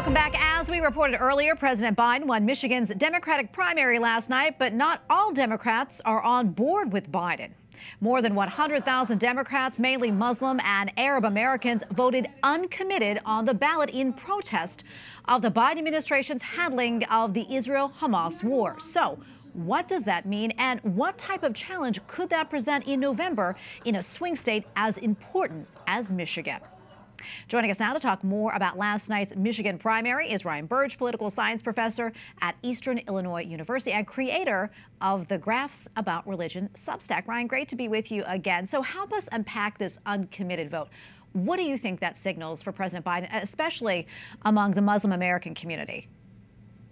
Welcome back. As we reported earlier, President Biden won Michigan's Democratic primary last night, but not all Democrats are on board with Biden. More than 100,000 Democrats, mainly Muslim and Arab Americans, voted uncommitted on the ballot in protest of the Biden administration's handling of the Israel-Hamas war. So what does that mean, and what type of challenge could that present in November in a swing state as important as Michigan? Joining us now to talk more about last night's Michigan primary is Ryan Burge, political science professor at Eastern Illinois University and creator of the Graphs About Religion Substack. Ryan, great to be with you again. So help us unpack this uncommitted vote. What do you think that signals for President Biden, especially among the Muslim American community?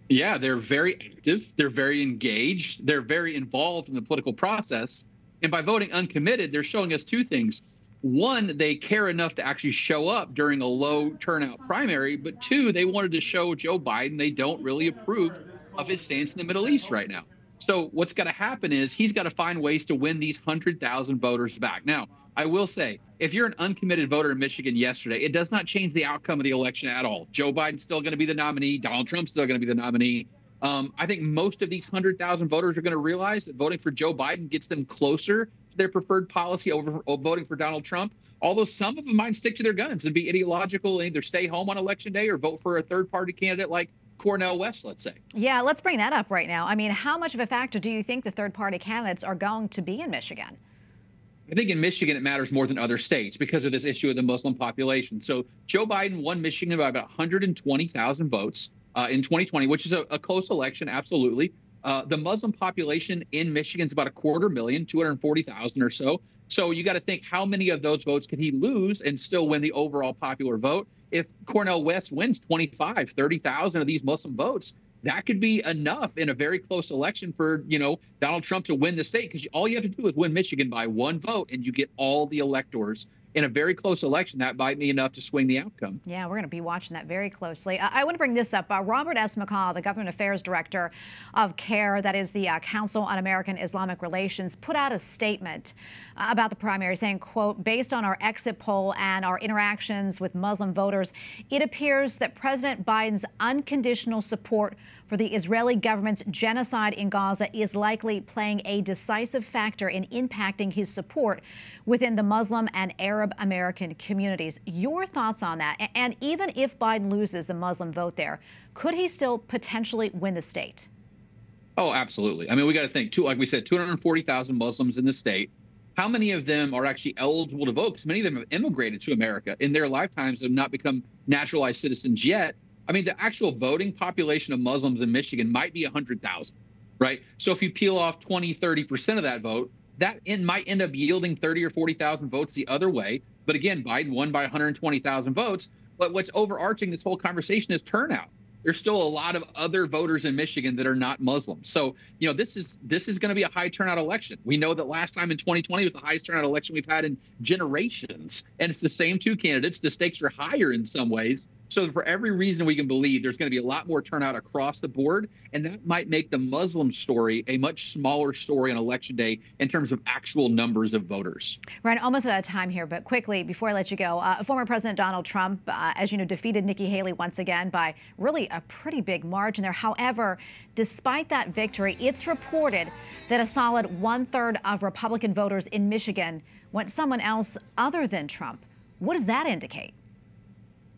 Yeah, they're very active. They're very engaged. They're very involved in the political process. And by voting uncommitted, they're showing us two things. One, they care enough to actually show up during a low turnout primary. But two, they wanted to show Joe Biden they don't really approve of his stance in the Middle East right now. So what's got to happen is he's got to find ways to win these 100,000 voters back. Now, I will say, if you're an uncommitted voter in Michigan yesterday, it does not change the outcome of the election at all. Joe Biden's still going to be the nominee. Donald Trump's still going to be the nominee. I think most of these 100,000 voters are going to realize that voting for Joe Biden gets them closer to their preferred policy over voting for Donald Trump, although some of them might stick to their guns and be ideological and either stay home on Election Day or vote for a third-party candidate like Cornel West, let's say. Yeah, let's bring that up right now. I mean, how much of a factor do you think the third-party candidates are going to be in Michigan? I think in Michigan, it matters more than other states because of this issue of the Muslim population. So Joe Biden won Michigan by about 120,000 votes in 2020, which is a close election, absolutely. The Muslim population in Michigan is about 250,000, 240,000 or so. So you got to think, how many of those votes could he lose and still win the overall popular vote? If Cornel West wins 25, 30,000 of these Muslim votes, that could be enough in a very close election for, Donald Trump to win the state, because all you have to do is win Michigan by one vote and you get all the electors. In a very close election, that might be enough to swing the outcome. Yeah, we're going to be watching that very closely. I want to bring this up. Robert S. McCall, the Government Affairs Director of CARE, that is the Council on American Islamic Relations, put out a statement about the primary saying, quote, based on our exit poll and our interactions with Muslim voters, it appears that President Biden's unconditional support for the Israeli government's genocide in Gaza is likely playing a decisive factor in impacting his support within the Muslim and Arab American communities. Your thoughts on that? And even if Biden loses the Muslim vote there, could he still potentially win the state? Oh, absolutely. I mean, we got to think, like we said, 240,000 Muslims in the state. How many of them are actually eligible to vote? Because many of them have immigrated to America in their lifetimes and have not become naturalized citizens yet. I mean, the actual voting population of Muslims in Michigan might be 100,000, right? So if you peel off 20, 30% of that vote, that might end up yielding 30 or 40,000 votes the other way. But again, Biden won by 120,000 votes. But what's overarching this whole conversation is turnout. There's still a lot of other voters in Michigan that are not Muslim. So, this is going to be a high turnout election. We know that last time in 2020 was the highest turnout election we've had in generations. And it's the same two candidates. The stakes are higher in some ways. So for every reason we can believe, there's going to be a lot more turnout across the board. And that might make the Muslim story a much smaller story on Election Day in terms of actual numbers of voters. Right, almost out of time here, but quickly, before I let you go, former President Donald Trump, as you know, defeated Nikki Haley once again by really a pretty big margin there. However, despite that victory, it's reported that a solid 1/3 of Republican voters in Michigan went someone else other than Trump. What does that indicate?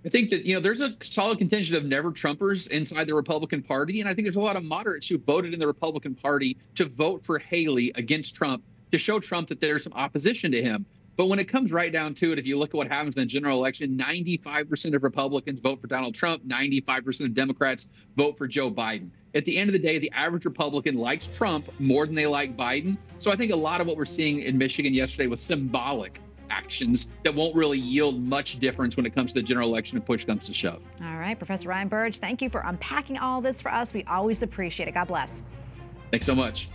I think that, there's a solid contingent of never Trumpers inside the Republican Party. And I think there's a lot of moderates who voted in the Republican Party to vote for Haley against Trump, to show Trump that there's some opposition to him. But when it comes right down to it, if you look at what happens in the general election, 95% of Republicans vote for Donald Trump, 95% of Democrats vote for Joe Biden. At the end of the day, the average Republican likes Trump more than they like Biden. So I think a lot of what we're seeing in Michigan yesterday was symbolic actions that won't really yield much difference when it comes to the general election if push comes to shove. All right, Professor Ryan Burge, thank you for unpacking all this for us. We always appreciate it. God bless. Thanks so much.